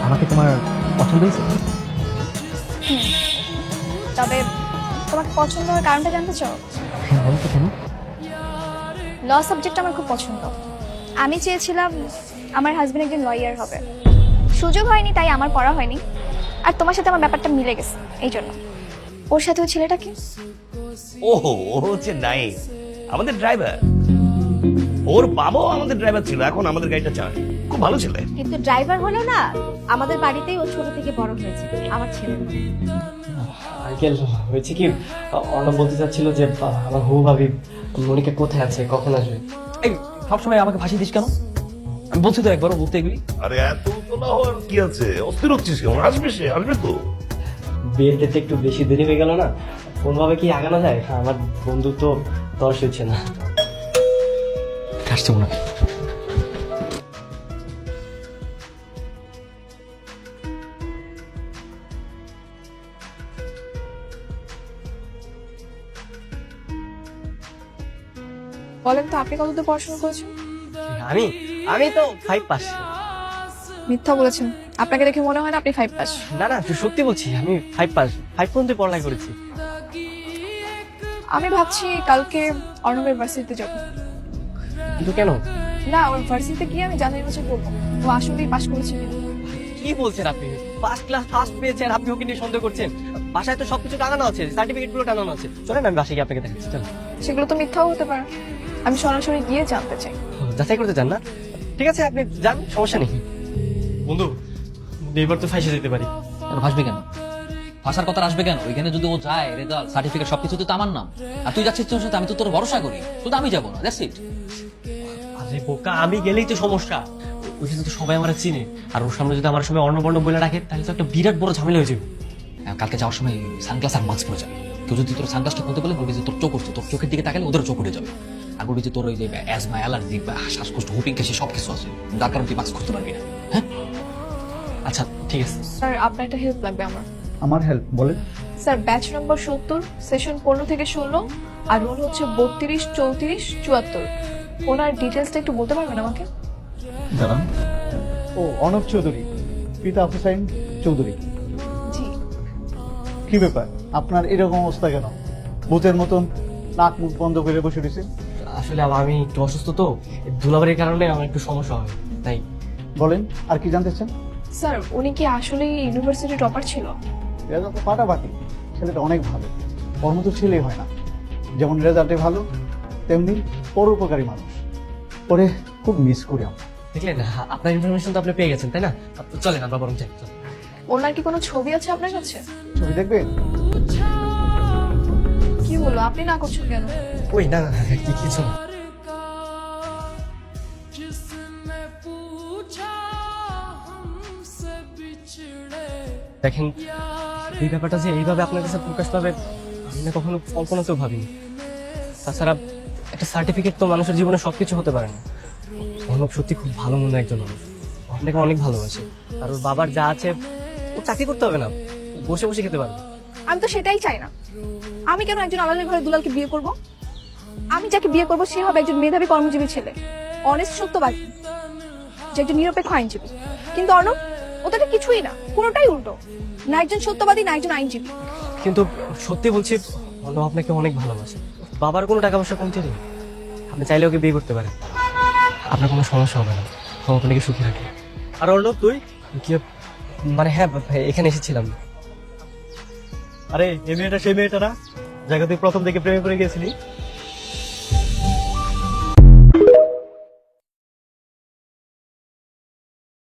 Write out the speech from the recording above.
আমাকে তোমার পছন্দ হয়েছে? তবে তোমাকে পছন্দ হওয়ার কারণটা জানতে চাও? হ্যাঁ বলো তো কেন? ল সাবজেক্ট আমার খুব পছন্দ। আমি চেয়েছিলাম আমার হাজবেন্ড একজন লয়ার হবে, সুযোগ হয়নি তাই আমার পড়া হয়নি। আর তোমার সাথে আমার ব্যাপারটা মিলে গেছে এই জন্য। ওর সাথে ওই ছেলেটাকে ওহো, ও হচ্ছে নাইম, আমাদের ড্রাইভার। ওর বাবাও আমাদের ড্রাইভার ছিল, এখন আমাদের গাড়িটা চালায়। খুব ভালো ছেলে। কিন্তু ড্রাইভার হলো না, আমাদের বাড়িতেই ও ছোট থেকে বড় হয়েছে, আমার ছেলে। আঙ্কেল হয়েছে কি, অর্ণব বলতে চাচ্ছিল যে আমার হবু ভাবি মনিকা কোথায় আছে, কখন আসবে। এই সবসময় আমাকে ফাঁসি দিস কেন? আমি বলছি তো একবারও বলতে এগুলি। আরে এত তোলা হওয়ার কি আছে, অস্থির হচ্ছিস কেমন? আসবে সে, আসবে তো। বিয়ের ডেটে একটু বেশি দেরি হয়ে গেল না, কোনভাবে কি আগানো যায়? আমার বন্ধু তো তর্স হচ্ছে না। আসছে মনে হয়। বলেন তো, আপনি কতদূর পড়াশোনা করেছেন? আমি আমি তো 5 পাস। মিথ্যা বলেছেন, আপনাকে দেখে মনে হয় না আপনি 5 পাস। না না, সত্যি বলছি, আমি 5 পাস, 5 পর্যন্ত পড়ালেখা করেছি। আমি ভাবছি কালকে অর্ণবের ভার্সিটিতে যাব। কিন্তু কেন? না, ওর ভার্সিটিতে গিয়ে আমি জানাই বছর করবো ও আসলেই পাস করেছে কিনা। কি বলছেন আপনি? ফার্স্ট ক্লাস ফার্স্ট পেয়েছেন, আপনি ওকে নিয়ে সন্দেহ করছেন? বাসায় তো সবকিছু টাঙানো আছে, সার্টিফিকেট গুলো টাঙানো আছে। চলেন আমি বাসায় গিয়ে আপনাকে দেখাচ্ছি। চলেন। সেগুলো তো মিথ্যাও হতে পারে, আমি সরাসরি গিয়ে জানতে চাই। যাচাই করতে চান না? ঠিক আছে, আপনি যান, সমস্যা নেই। বন্ধু, এবার তো ফাইসে যেতে পারি। আর ভাসবে কেন? ভাষার কথা আসবে কেন? ওইখানে যদি ও যায়, রেজাল্ট সার্টিফিকেট সবকিছুতে তো আমার নাম। আর তুই যাচ্ছিস তোর সাথে, আমি তো তোর ভরসা করি, শুধু আমি যাবো না, দ্যাটস ইট। আরে বোকা, আমি গেলেই তো সমস্যা। ওইখানে তো সবাই আমার চিনে, আর ওর সামনে যদি আমার সময় অর্ণবর্ণ বলে রাখে, তাহলে তো একটা বিরাট বড় ঝামেলা হয়ে যাবে। কালকে যাওয়ার সময় সানগ্লাস আর মাস্ক পরে যাবে। কেউ যদি তোর সানগ্লাসটা খুলতে বলে, বলবি যে তোর চোখ উঠছে, তোর চোখের দিকে তাকালে ওদের চোখ উঠে যাবে। আর বলবি যে তোর ওই যে অ্যাজমা, অ্যালার্জি বা শ্বাসকষ্ট, হুপিং কাশি সব কিছু আছে, যার কারণে তুই মাস্ক খুলতে পারবি না। হ্যাঁ, আচ্ছা ঠিক আছে। স্যার, আপনার একটা হেল্প লাগবে আমার। আমার হেল্প বলেন। স্যার, ব্যাচ নম্বর 70, সেশন 15 থেকে 16, আর রোল হচ্ছে 32, 34, 74। ওনার ডিটেলসটা একটু বলতে পারবেন আমাকে? দাঁড়ান। ও অর্ণব চৌধুরী, পিতা হুসাইন চৌধুরী। জি। কি ব্যাপার আপনার এরকম অবস্থা কেন? ভূতের মতন নাক মুখ বন্ধ করে বসে রয়েছে। আসলে আমি একটু অসুস্থ তো, এই ধুলাবাড়ির কারণে আমার একটু সমস্যা হয়, তাই। বলেন, আর কি জানতে চান? স্যার, উনি কি আসলেই ইউনিভার্সিটি টপার ছিল? রেজাল্ট তো ফাটাফাটি, ছেলেটা অনেক ভালো, ওর মতো ছেলেই হয় না। যেমন রেজাল্টে ভালো, তেমনি পরোপকারী মানুষ। ওরে খুব মিস করি আমরা। দেখলেন, আপনার ইনফরমেশন তো আপনি পেয়ে গেছেন, তাই না? চলেন আমরা বরং যাই। চলেন। ওনার কি কোনো ছবি আছে আপনার কাছে? ছবি দেখবেন? কি হলো, আপনি না করছেন কেন? ওই না না, কিছু না। দেখেন, এই ব্যাপারটা যে এইভাবে আপনার কাছে প্রকাশ পাবে, আমি না কখনো কল্পনাতেও ভাবিনি। তাছাড়া একটা সার্টিফিকেট তো মানুষের জীবনে সবকিছু হতে পারে না। অর্ণব সত্যি খুব ভালো মনে একজন মানুষ, আপনাকে অনেক ভালোবাসে। আর ওর বাবার যা আছে, ও চাকরি করতে হবে না, বসে বসে খেতে পারবে। আমি তো সেটাই চাই না। আমি কেন একজন আলাদা ঘরে দুলালকে বিয়ে করব? আমি যাকে বিয়ে করব সে হবে একজন মেধাবী কর্মজীবী ছেলে, অনেস্ট, সত্যবাদী, যে একজন নিরপেক্ষ আইনজীবী। কিন্তু অর্ণব, ও তো এটা কিছুই না, পুরোটাই উল্টো। না একজন সত্যবাদী, না একজন আইনজীবী। কিন্তু সত্যি বলছি, অর্ণব আপনাকে অনেক ভালোবাসে। বাবার কোনো টাকা পয়সা কমতে নেই, আপনি চাইলে ওকে বিয়ে করতে পারেন, আপনার কোনো সমস্যা হবে না, ও আপনাকে সুখী রাখে। আর অর্ণব তুই কি মানে? হ্যাঁ, এখানে এসেছিলাম। আরে এই মেয়েটা সেই মেয়েটা না, যাকে তুই প্রথম থেকে প্রেমে পড়ে গেছিলি?